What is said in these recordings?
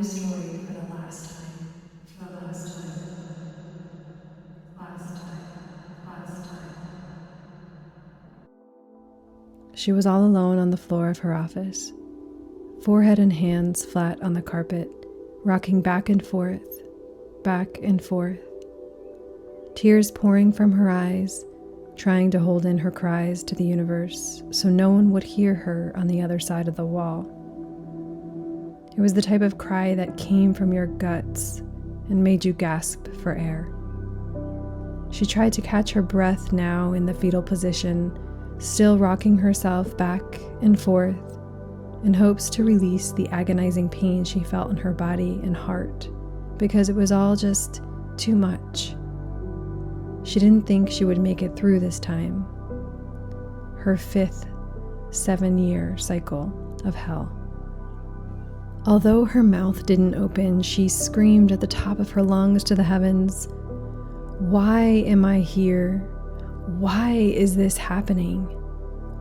story for the last time. For the last time. Last time. Last time. She was all alone on the floor of her office, forehead and hands flat on the carpet, rocking back and forth, back and forth. Tears pouring from her eyes, trying to hold in her cries to the universe so no one would hear her on the other side of the wall. It was the type of cry that came from your guts and made you gasp for air. She tried to catch her breath now in the fetal position, still rocking herself back and forth in hopes to release the agonizing pain she felt in her body and heart, because it was all just too much. She didn't think she would make it through this time. Her 5th 7-year cycle of hell. Although her mouth didn't open, she screamed at the top of her lungs to the heavens, "Why am I here? Why is this happening?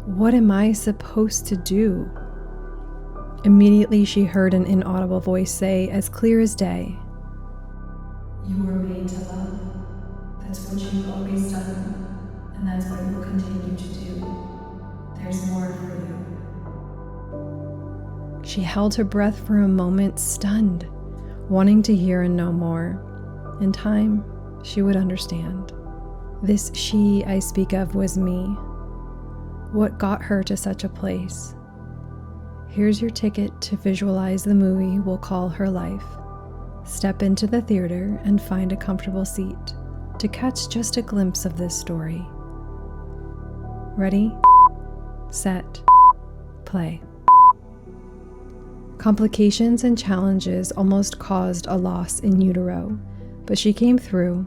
What am I supposed to do?" Immediately she heard an inaudible voice say, as clear as day, "You were made to love. That's what you've always done, and that's what you'll continue to do. There's more for you." She held her breath for a moment, stunned, wanting to hear and know more. In time, she would understand. This she I speak of was me. What got her to such a place? Here's your ticket to visualize the movie we'll call her life. Step into the theater and find a comfortable seat to catch just a glimpse of this story. Ready, set, play. Complications and challenges almost caused a loss in utero, but she came through.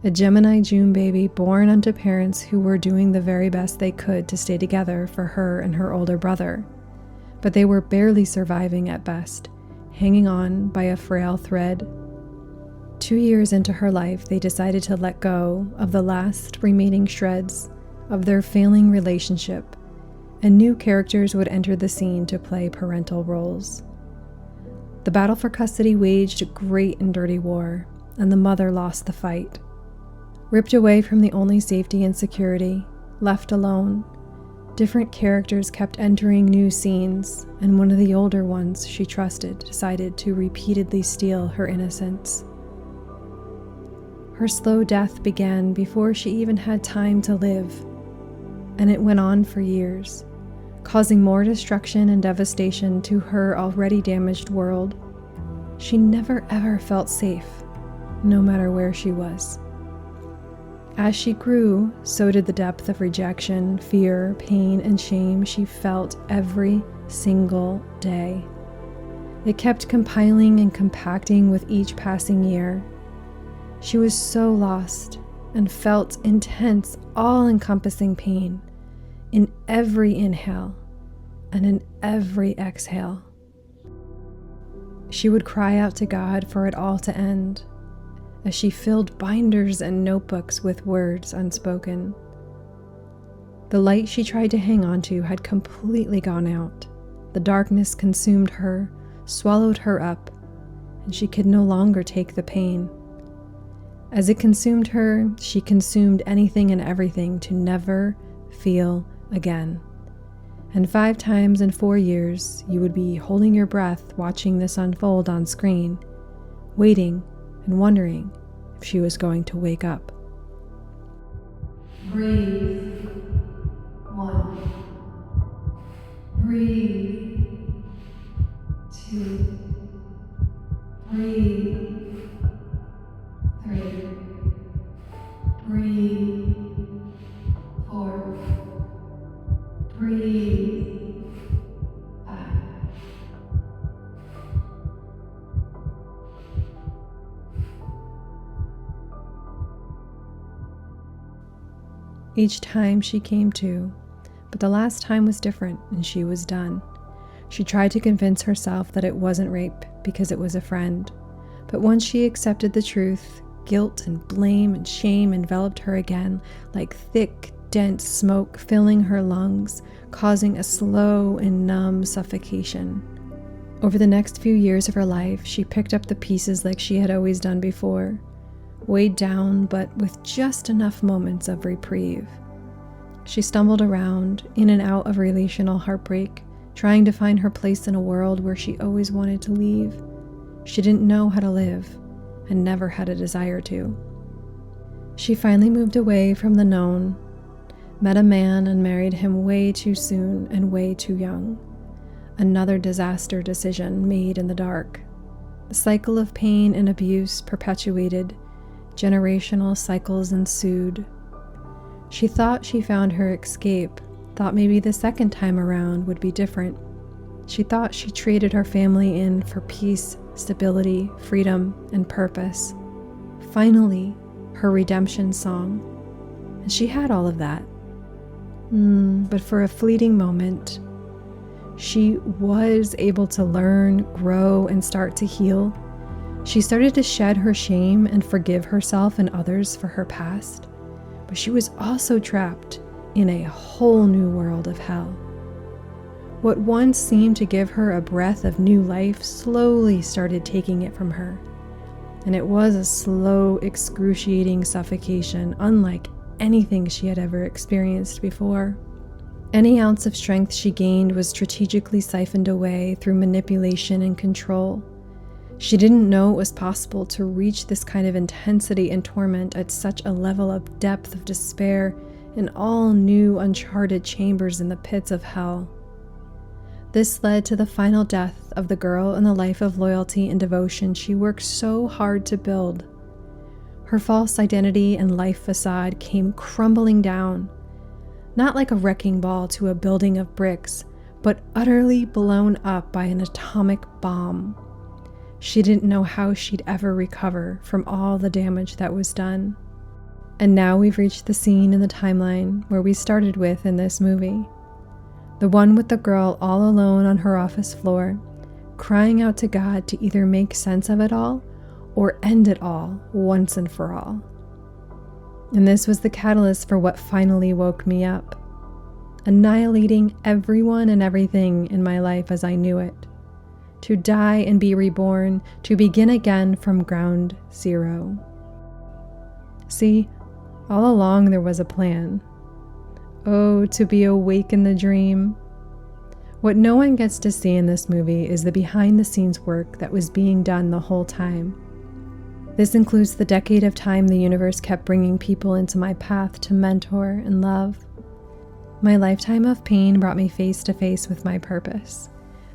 A Gemini June baby born unto parents who were doing the very best they could to stay together for her and her older brother. But they were barely surviving at best, hanging on by a frail thread. 2 years into her life, they decided to let go of the last remaining shreds of their failing relationship, and new characters would enter the scene to play parental roles. The battle for custody waged a great and dirty war, and the mother lost the fight. Ripped away from the only safety and security, left alone, different characters kept entering new scenes, and one of the older ones she trusted decided to repeatedly steal her innocence. Her slow death began before she even had time to live, and it went on for years, causing more destruction and devastation to her already damaged world. She never ever felt safe, no matter where she was. As she grew, so did the depth of rejection, fear, pain, and shame she felt every single day. It kept compiling and compacting with each passing year. She was so lost and felt intense, all-encompassing pain in every inhale and in every exhale. She would cry out to God for it all to end, as she filled binders and notebooks with words unspoken. The light she tried to hang on to had completely gone out. The darkness consumed her, swallowed her up, and she could no longer take the pain. As it consumed her, she consumed anything and everything to never feel again. And 5 times in 4 years, you would be holding your breath watching this unfold on screen, waiting and wondering if she was going to wake up. Breathe. 1. Breathe. 2. Breathe. 3. Breathe. 4. Breathe. 5. Each time she came to, but the last time was different and she was done. She tried to convince herself that it wasn't rape because it was a friend, but once she accepted the truth, guilt and blame and shame enveloped her again like thick, dense smoke filling her lungs, causing a slow and numb suffocation. Over the next few years of her life, she picked up the pieces like she had always done before, weighed down but with just enough moments of reprieve. She stumbled around, in and out of relational heartbreak, trying to find her place in a world where she always wanted to leave. She didn't know how to live, and never had a desire to. She finally moved away from the known, met a man and married him way too soon and way too young. Another disaster decision made in the dark. The cycle of pain and abuse perpetuated. Generational cycles ensued. She thought she found her escape, thought maybe the second time around would be different. She thought she traded her family in for peace, stability, freedom, and purpose. Finally, her redemption song. And she had all of that. But for a fleeting moment, she was able to learn, grow, and start to heal. She started to shed her shame and forgive herself and others for her past. But she was also trapped in a whole new world of hell. What once seemed to give her a breath of new life slowly started taking it from her. And it was a slow, excruciating suffocation, unlike anything she had ever experienced before. Any ounce of strength she gained was strategically siphoned away through manipulation and control. She didn't know it was possible to reach this kind of intensity and torment at such a level of depth of despair in all new, uncharted chambers in the pits of hell. This led to the final death of the girl and the life of loyalty and devotion she worked so hard to build. Her false identity and life facade came crumbling down, not like a wrecking ball to a building of bricks, but utterly blown up by an atomic bomb. She didn't know how she'd ever recover from all the damage that was done. And now we've reached the scene in the timeline where we started with in this movie. The one with the girl all alone on her office floor, crying out to God to either make sense of it all or end it all once and for all. And this was the catalyst for what finally woke me up, annihilating everyone and everything in my life as I knew it. To die and be reborn, to begin again from ground zero. See, all along there was a plan. Oh, to be awake in the dream. What no one gets to see in this movie is the behind-the-scenes work that was being done the whole time. This includes the decade of time the universe kept bringing people into my path to mentor and love. My lifetime of pain brought me face to face with my purpose.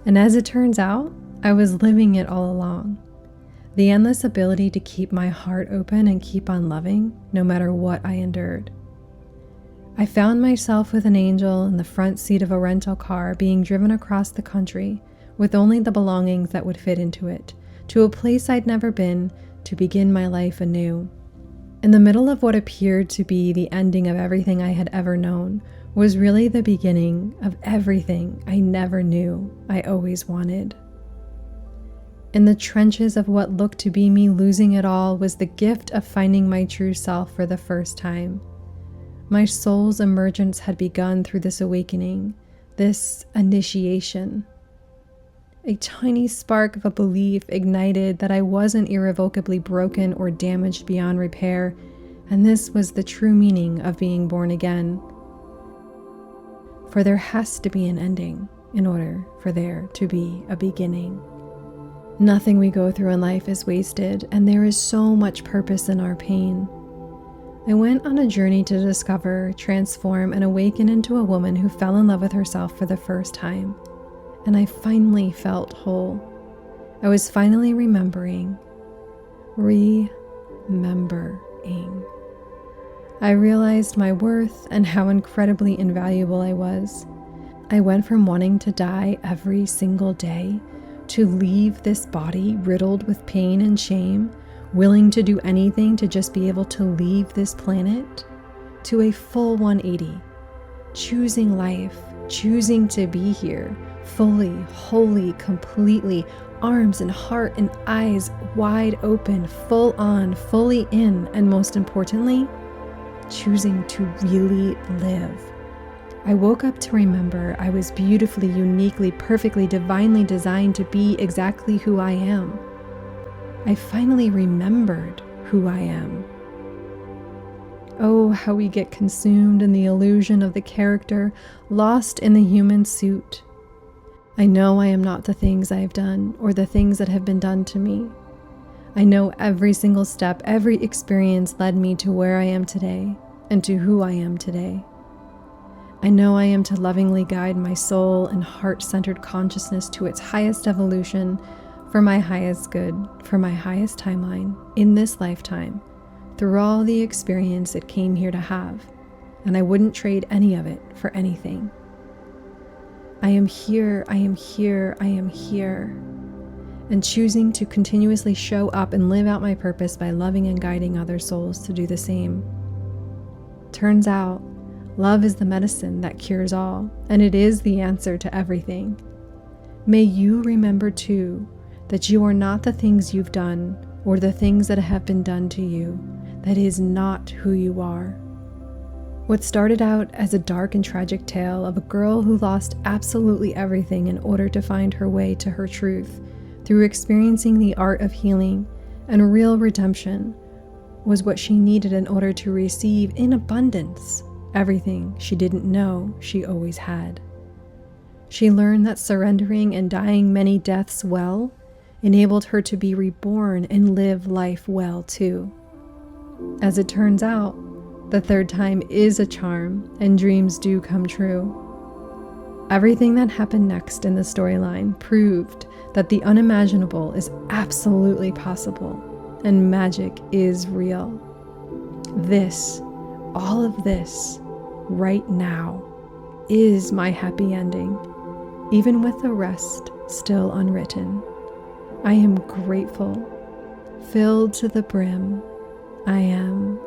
And as it turns out, I was living it all along. The endless ability to keep my heart open and keep on loving, no matter what I endured. I found myself with an angel in the front seat of a rental car being driven across the country with only the belongings that would fit into it, to a place I'd never been, to begin my life anew. In the middle of what appeared to be the ending of everything I had ever known was really the beginning of everything I never knew I always wanted. In the trenches of what looked to be me losing it all was the gift of finding my true self for the first time. My soul's emergence had begun through this awakening, this initiation. A tiny spark of a belief ignited that I wasn't irrevocably broken or damaged beyond repair, and this was the true meaning of being born again. For there has to be an ending in order for there to be a beginning. Nothing we go through in life is wasted, and there is so much purpose in our pain. I went on a journey to discover, transform, and awaken into a woman who fell in love with herself for the first time. And I finally felt whole. I was finally remembering. I realized my worth and how incredibly invaluable I was. I went from wanting to die every single day to leave this body riddled with pain and shame, willing to do anything to just be able to leave this planet, to a full 180, choosing life, choosing to be here, fully, wholly, completely, arms and heart and eyes wide open, full on, fully in, and most importantly, choosing to really live. I woke up to remember I was beautifully, uniquely, perfectly, divinely designed to be exactly who I am. I finally remembered who I am. Oh, how we get consumed in the illusion of the character, lost in the human suit. I know I am not the things I have done or the things that have been done to me. I know every single step, every experience led me to where I am today and to who I am today. I know I am to lovingly guide my soul and heart-centered consciousness to its highest evolution for my highest good, for my highest timeline in this lifetime, through all the experience it came here to have, and I wouldn't trade any of it for anything. I am here, I am here, I am here, and choosing to continuously show up and live out my purpose by loving and guiding other souls to do the same. Turns out, love is the medicine that cures all, and it is the answer to everything. May you remember too that you are not the things you've done or the things that have been done to you. That is not who you are. What started out as a dark and tragic tale of a girl who lost absolutely everything in order to find her way to her truth through experiencing the art of healing and real redemption was what she needed in order to receive in abundance everything she didn't know she always had. She learned that surrendering and dying many deaths well enabled her to be reborn and live life well too. As it turns out, the third time is a charm and dreams do come true. Everything that happened next in the storyline proved that the unimaginable is absolutely possible and magic is real. This, all of this, right now, is my happy ending, even with the rest still unwritten. I am grateful, filled to the brim. I am.